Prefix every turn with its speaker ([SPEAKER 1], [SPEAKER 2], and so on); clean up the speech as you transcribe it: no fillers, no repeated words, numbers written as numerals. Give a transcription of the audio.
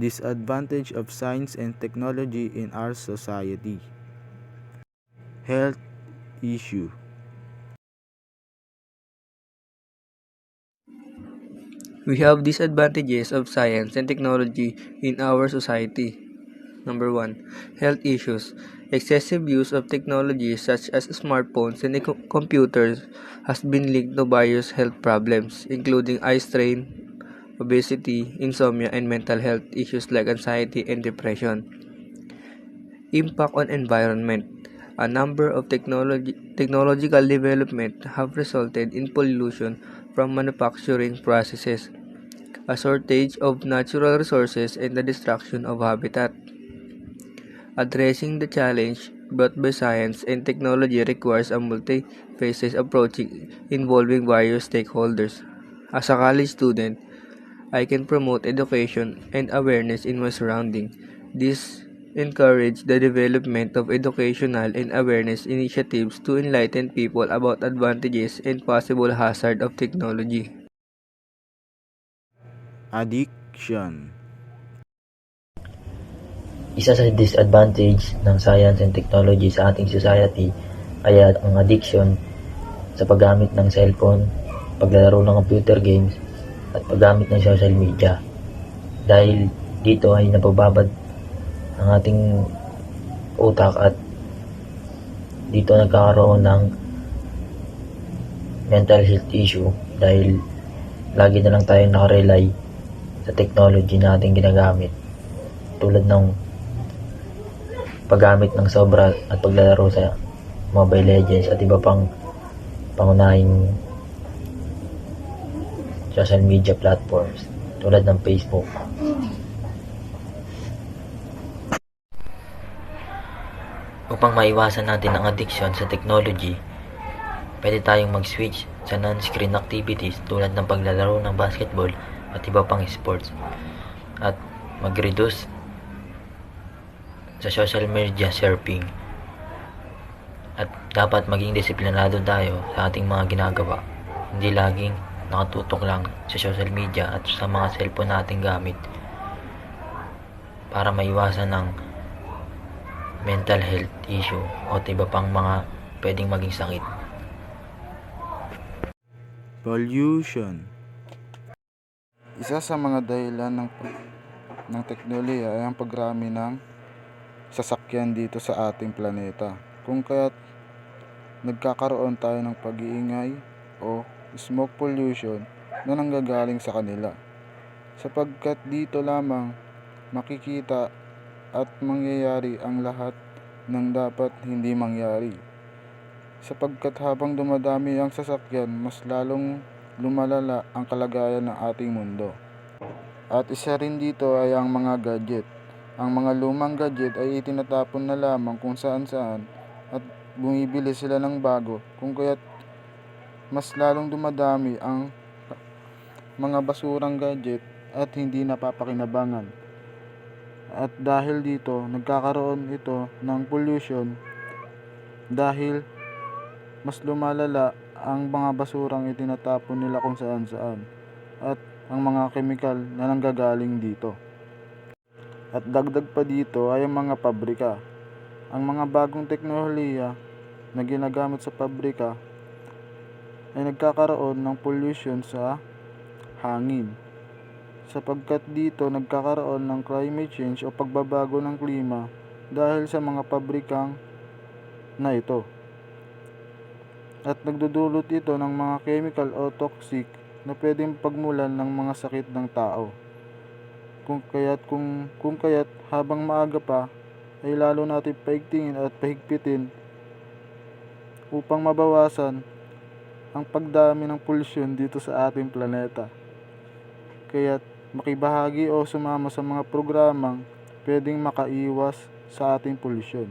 [SPEAKER 1] Disadvantage of science and technology in our society. Health issue.
[SPEAKER 2] We have disadvantages of science and technology in our society. Number 1. Health issues. Excessive use of technologies such as smartphones and computers has been linked to various health problems, including eye strain, obesity, insomnia, and mental health issues like anxiety and depression. Impact on environment. A number of technological development have resulted in pollution from manufacturing processes, a shortage of natural resources, and the destruction of habitat. Addressing the challenge brought by science and technology requires a multi-phases approach involving various stakeholders. As a college student, I can promote education and awareness in my surroundings. This encourage the development of educational and awareness initiatives to enlighten people about advantages and possible hazard of technology.
[SPEAKER 1] Addiction.
[SPEAKER 3] Isa sa disadvantage ng science and technology sa ating society ay ang addiction sa paggamit ng cellphone, paglalaro ng computer games, at paggamit ng social media. Dahil dito ay napababad ang ating utak at dito nagkakaroon ng mental health issue dahil lagi na lang tayo nakarely sa technology na ating ginagamit, tulad ng paggamit ng sobra at paglalaro sa Mobile Legends at iba pang pangunahing social media platforms tulad ng Facebook. Upang maiwasan natin ang addiction sa technology, pwede tayong mag-switch sa non-screen activities tulad ng paglalaro ng basketball at iba pang sports, at mag-reduce sa social media surfing, at dapat maging disiplinado tayo sa ating mga ginagawa, hindi laging nakatutok lang sa social media at sa mga cellphone nating gamit, para maiwasan ng mental health issue o iba pang mga pwedeng maging sakit.
[SPEAKER 1] Pollution. Isa sa mga dahilan ng teknolohiya ay ang pagrami ng sasakyan dito sa ating planeta, kung kaya't nagkakaroon tayo ng pag-iingay o smoke pollution na nanggagaling sa kanila, sapagkat dito lamang makikita at mangyayari ang lahat ng dapat hindi mangyari, sapagkat habang dumadami ang sasakyan, mas lalong lumalala ang kalagayan ng ating mundo. At isa rin dito ay ang mga gadget. Ang mga lumang gadget ay itinatapon na lamang kung saan-saan at bumibili sila ng bago, kung kaya't mas lalong dumadami ang mga basurang gadget at hindi napapakinabangan. At dahil dito, nagkakaroon ito ng pollution dahil mas lumalala ang mga basurang itinatapon nila kung saan-saan at ang mga kemikal na nanggagaling dito. At dagdag pa dito ay ang mga pabrika. Ang mga bagong teknolohiya na ginagamit sa pabrika ay nagkakaroon ng pollution sa hangin, sapagkat dito nagkakaroon ng climate change o pagbabago ng klima dahil sa mga pabrikang na ito. At nagdudulot ito ng mga chemical o toxic na pwedeng pagmulan ng mga sakit ng tao. Kung kaya't habang maaga pa ay lalo natin paigtingin at pahigpitin upang mabawasan ang pagdami ng polusyon dito sa ating planeta. Kaya't makibahagi o sumama sa mga programang pwedeng makaiwas sa ating polusyon.